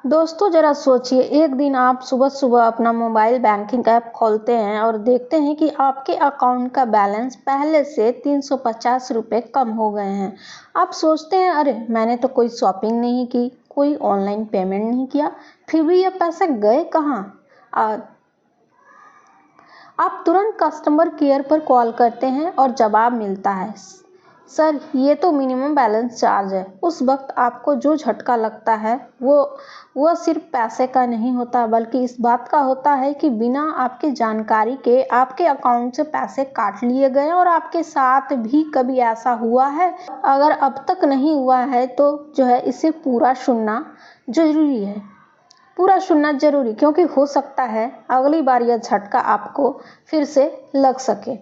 दोस्तों ज़रा सोचिए, एक दिन आप सुबह-सुबह अपना मोबाइल बैंकिंग ऐप खोलते हैं और देखते हैं कि आपके अकाउंट का बैलेंस पहले से 350 रुपये कम हो गए हैं। आप सोचते हैं, अरे मैंने तो कोई शॉपिंग नहीं की, कोई ऑनलाइन पेमेंट नहीं किया, फिर भी ये पैसे गए कहाँ? आप तुरंत कस्टमर केयर पर कॉल करते हैं और जवाब मिलता है, सर ये तो मिनिमम बैलेंस चार्ज है। उस वक्त आपको जो झटका लगता है वो सिर्फ पैसे का नहीं होता, बल्कि इस बात का होता है कि बिना आपकी जानकारी के आपके अकाउंट से पैसे काट लिए गए। और आपके साथ भी कभी ऐसा हुआ है? अगर अब तक नहीं हुआ है तो जो है इसे पूरा सुनना जरूरी है, क्योंकि हो सकता है अगली बार यह झटका आपको फिर से लग सके।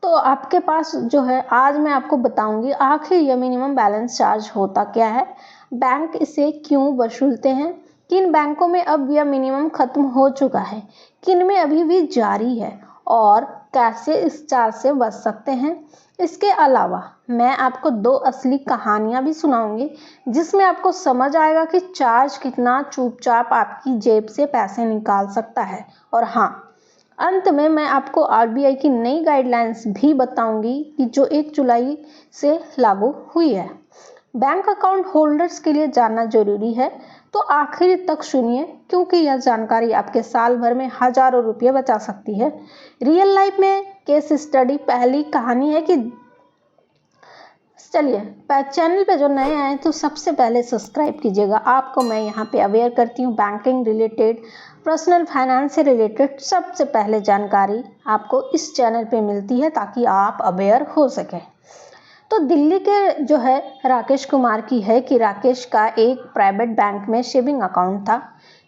तो आपके पास जो है, आज मैं आपको बताऊंगी आखिर यह मिनिमम बैलेंस चार्ज होता क्या है, बैंक इसे क्यों वसूलते हैं, किन बैंकों में अब यह मिनिमम खत्म हो चुका है, किन में अभी भी जारी है, और कैसे इस चार्ज से बच सकते हैं। इसके अलावा मैं आपको 2 असली कहानियां भी सुनाऊंगी, जिसमें आपको समझ आएगा कि चार्ज कितना चुपचाप आपकी जेब से पैसे निकाल सकता है। और हाँ, अंत में मैं आपको आरबीआई की नई गाइडलाइंस भी बताऊंगी कि जो 1 जुलाई से लागू हुई है। बैंक अकाउंट होल्डर्स के लिए जानना जरूरी है, तो आखिर तक सुनिए, क्योंकि यह जानकारी आपके साल भर में हजारों रुपये बचा सकती है। रियल लाइफ में केस स्टडी पहली कहानी है कि चलिए, चैनल पे जो नए आए तो सबसे पहले सब्सक्राइब कीजिएगा। आपको मैं यहाँ पे अवेयर करती हूँ बैंकिंग रिलेटेड, पर्सनल फाइनेंस से रिलेटेड सबसे पहले जानकारी आपको इस चैनल पे मिलती है, ताकि आप अवेयर हो सकें। तो दिल्ली के जो है राकेश कुमार की है कि राकेश का एक प्राइवेट बैंक में सेविंग अकाउंट था,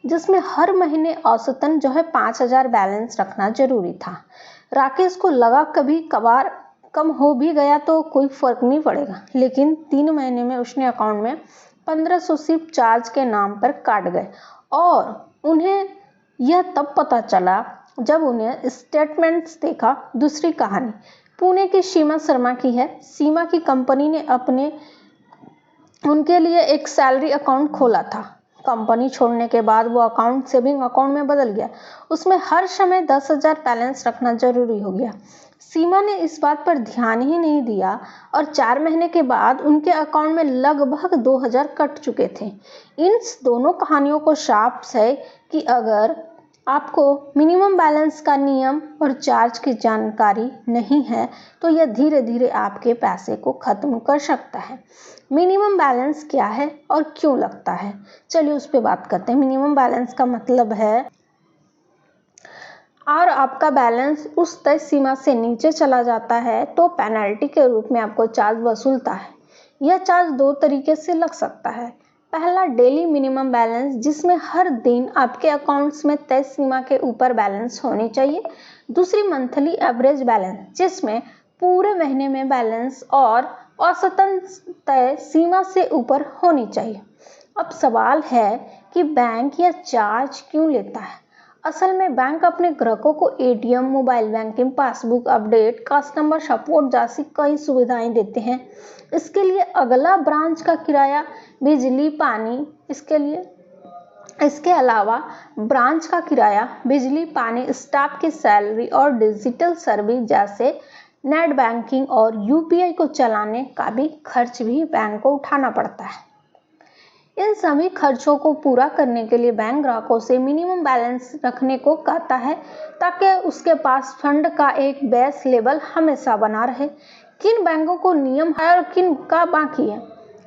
जिसमें हर महीने औसतन जो है 5,000 बैलेंस रखना जरूरी था। राकेश को लगा कभी कभार कम हो भी गया तो कोई फर्क नहीं पड़ेगा, लेकिन 3 महीने में उसने अकाउंट में 1500 सिर्फ चार्ज के नाम पर काट गए। और उन्हें यह तब पता चला जब उन्हें स्टेटमेंट्स देखा। दूसरी कहानी पुणे की सीमा शर्मा की है। सीमा की कंपनी ने उनके लिए एक सैलरी अकाउंट खोला था। कंपनी छोड़ने के बाद वो अकाउंट सेविंग अकाउंट में बदल गया। उसमें हर समय 10,000 बैलेंस रखना जरूरी हो गया। सीमा ने इस बात पर ध्यान ही नहीं दिया और 4 महीने के बाद उनके अकाउंट में लगभग 2,000 कट चुके थे। इन दोनों कहानियों को साफ है कि अगर आपको मिनिमम बैलेंस का नियम और चार्ज की जानकारी नहीं है तो यह धीरे धीरे आपके पैसे को खत्म कर सकता है। मिनिमम बैलेंस क्या है और क्यों लगता है, चलिए उस पर बात करते हैं। मिनिमम बैलेंस का मतलब है और आपका बैलेंस उस तय सीमा से नीचे चला जाता है तो पेनल्टी के रूप में आपको चार्ज वसूलता है। यह चार्ज 2 तरीके से लग सकता है। पहला, डेली मिनिमम बैलेंस, जिसमें हर दिन आपके अकाउंट्स में तय सीमा के ऊपर बैलेंस होनी चाहिए। दूसरी, मंथली एवरेज बैलेंस, जिसमें पूरे महीने में बैलेंस और औसतन तय सीमा से ऊपर होनी चाहिए। अब सवाल है कि बैंक यह चार्ज क्यों लेता है। असल में बैंक अपने ग्राहकों को ATM, mobile banking, passbook update, customer support जैसी कई सुविधाएं देते हैं। इसके लिए अगला ब्रांच का किराया, बिजली, पानी, इसके अलावा ब्रांच का किराया, बिजली, पानी, स्टाफ की सैलरी और डिजिटल सर्विस जैसे नेट बैंकिंग और यूपीआई को चलाने का भी खर्च भी बैंक को उठाना पड़ता है। इन सभी खर्चों को पूरा करने के लिए बैंक ग्राहकों से मिनिमम बैलेंस रखने को कहता है, ताकि उसके पास फंड का एक बेस लेवल हमेशा बना रहे। किन बैंकों को नियम है और किन का बाकी है।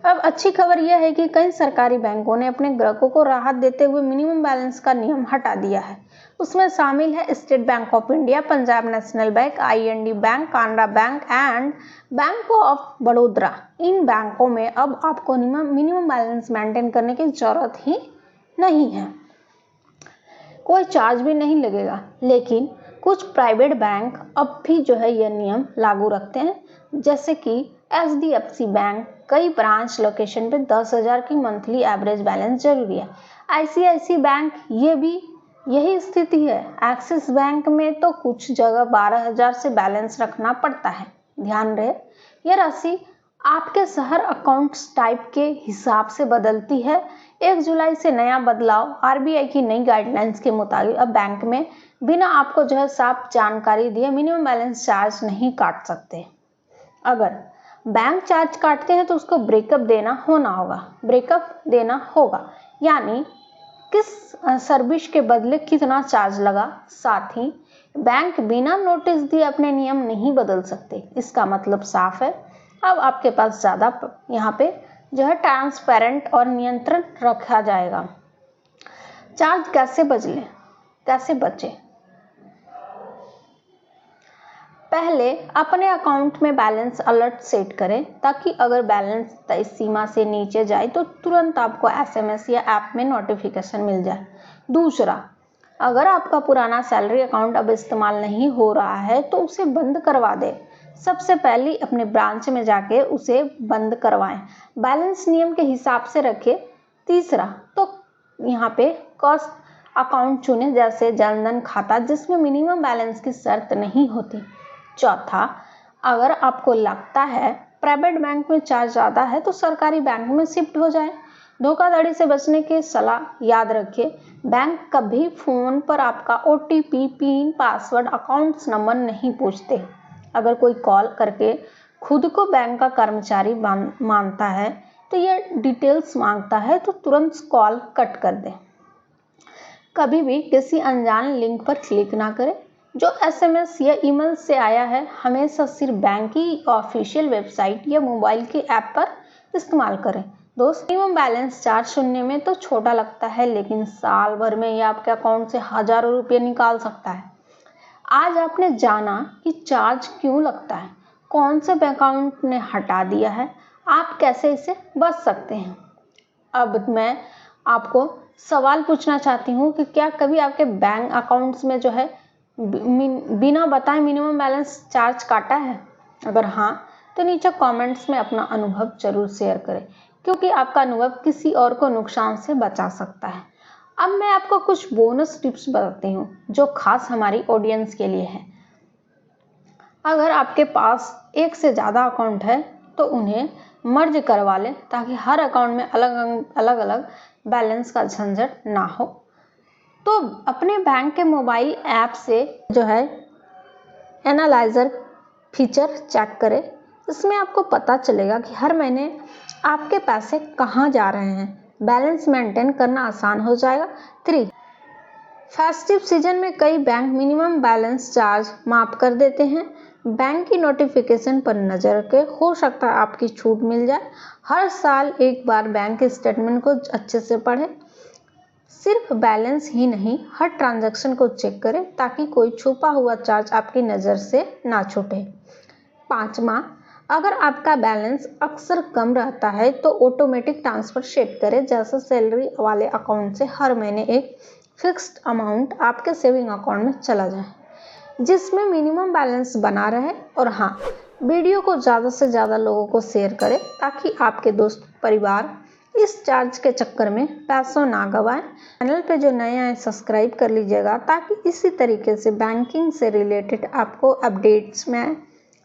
अब अच्छी खबर यह है कि कई सरकारी बैंकों ने अपने ग्राहकों को राहत देते हुए मिनिमम बैलेंस का नियम हटा दिया है। उसमें शामिल है State Bank of India, Punjab National Bank, IND Bank, Canara Bank and Bank of Baroda. इन बैंकों में अब आपको मिनिमम बैलेंस मेंटेन करने की जरूरत ही नहीं है, कोई चार्ज भी नहीं लगेगा। लेकिन कुछ प्राइवेट बैंक अब भी जो है यह नियम लागू रखते हैं, जैसे कि एचडीएफसी बैंक। कई ब्रांच लोकेशन पे 10,000 की मंथली एवरेज बैलेंस जरूरी है। आईसीआईसी बैंक, ये भी यही स्थिति है। एक्सिस बैंक में तो कुछ जगह 12,000 से बैलेंस रखना पड़ता है। ध्यान रहे, यह राशि आपके शहर अकाउंट्स टाइप के हिसाब से बदलती है। 1 जुलाई से नया बदलाव, आरबीआई की नई गाइडलाइंस के मुताबिक अब बैंक में बिना आपको जो है साफ जानकारी दिए मिनिमम बैलेंस चार्ज नहीं काट सकते। अगर बैंक चार्ज काटते हैं तो उसको ब्रेकअप देना होगा, यानी किस सर्विस के बदले कितना चार्ज लगा। साथ ही बैंक बिना नोटिस दिए अपने नियम नहीं बदल सकते। इसका मतलब साफ है, अब आपके पास ज़्यादा यहाँ पे जो है ट्रांसपेरेंट और नियंत्रण रखा जाएगा। चार्ज कैसे बचे? पहले अपने अकाउंट में बैलेंस अलर्ट सेट करें, ताकि अगर बैलेंस तय सीमा से नीचे जाए तो तुरंत आपको एसएमएस या ऐप में नोटिफिकेशन मिल जाए। दूसरा, अगर आपका पुराना सैलरी अकाउंट अब इस्तेमाल नहीं हो रहा है तो उसे बंद करवा दें। सबसे पहले अपने ब्रांच में जाके उसे बंद करवाएं। बैलेंस नियम के हिसाब से रखें। तीसरा, तो यहाँ पे कॉस्ट अकाउंट चुनें, जैसे जनधन खाता, जिसमें मिनिमम बैलेंस की शर्त नहीं होती। चौथा, अगर आपको लगता है प्राइवेट बैंक में चार्ज ज़्यादा है तो सरकारी बैंक में शिफ्ट हो जाए। धोखाधड़ी से बचने की सलाह याद रखें, बैंक कभी फ़ोन पर आपका OTP, pin, password, accounts number नहीं पूछते। अगर कोई कॉल करके खुद को बैंक का कर्मचारी मानता है तो ये डिटेल्स मांगता है तो तुरंत कॉल कट कर दें। कभी भी किसी अनजान लिंक पर क्लिक ना करें जो एसएमएस या ईमेल से आया है। हमेशा सिर्फ बैंक की ऑफिशियल वेबसाइट या मोबाइल के ऐप पर इस्तेमाल करें। दोस्त, मिनिमम बैलेंस चार्ज सुनने में तो छोटा लगता है, लेकिन साल भर में ये आपके अकाउंट से हजारों रुपये निकाल सकता है। आज आपने जाना कि चार्ज क्यों लगता है, कौन से अकाउंट ने हटा दिया है, आप कैसे इससे बच सकते हैं। अब मैं आपको सवाल पूछना चाहती हूँ कि क्या कभी आपके बैंक अकाउंट्स में जो है बिना बताए मिनिमम बैलेंस चार्ज काटा है? अगर हाँ, तो नीचे कमेंट्स में अपना अनुभव जरूर शेयर करें, क्योंकि आपका अनुभव किसी और को नुकसान से बचा सकता है। अब मैं आपको कुछ बोनस टिप्स बताती हूँ जो खास हमारी ऑडियंस के लिए है। अगर आपके पास एक से ज़्यादा अकाउंट है तो उन्हें मर्ज करवा लें, ताकि हर अकाउंट में अलग अलग बैलेंस का झंझट ना हो। तो अपने बैंक के मोबाइल ऐप से जो है एनालाइजर फीचर चेक करें। इसमें आपको पता चलेगा कि हर महीने आपके पैसे कहाँ जा रहे हैं। बैलेंस मेंटेन करना आसान हो जाएगा। 3, फेस्टिव सीजन में कई बैंक मिनिमम बैलेंस चार्ज माफ कर देते हैं। बैंक की नोटिफिकेशन पर नजर रखें, हो सकता है आपकी छूट मिल जाए। हर साल एक बार बैंक के स्टेटमेंट को अच्छे से पढ़ें। सिर्फ बैलेंस ही नहीं, हर ट्रांजैक्शन को चेक करें ताकि कोई छुपा हुआ चार्ज आपकी नज़र से ना छूटे। 5वां, अगर आपका बैलेंस अक्सर कम रहता है तो ऑटोमेटिक ट्रांसफ़र सेट करें, जैसे सैलरी वाले अकाउंट से हर महीने एक फिक्स्ड अमाउंट आपके सेविंग अकाउंट में चला जाए, जिसमें मिनिमम बैलेंस बना रहे। और हाँ, वीडियो को ज़्यादा से ज़्यादा लोगों को शेयर करें ताकि आपके दोस्त परिवार इस चार्ज के चक्कर में पैसों ना गवाएं। चैनल पे जो नए आए सब्सक्राइब कर लीजिएगा, ताकि इसी तरीके से बैंकिंग से रिलेटेड आपको अपडेट्स में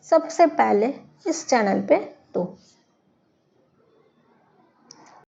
सबसे पहले इस चैनल पे दो।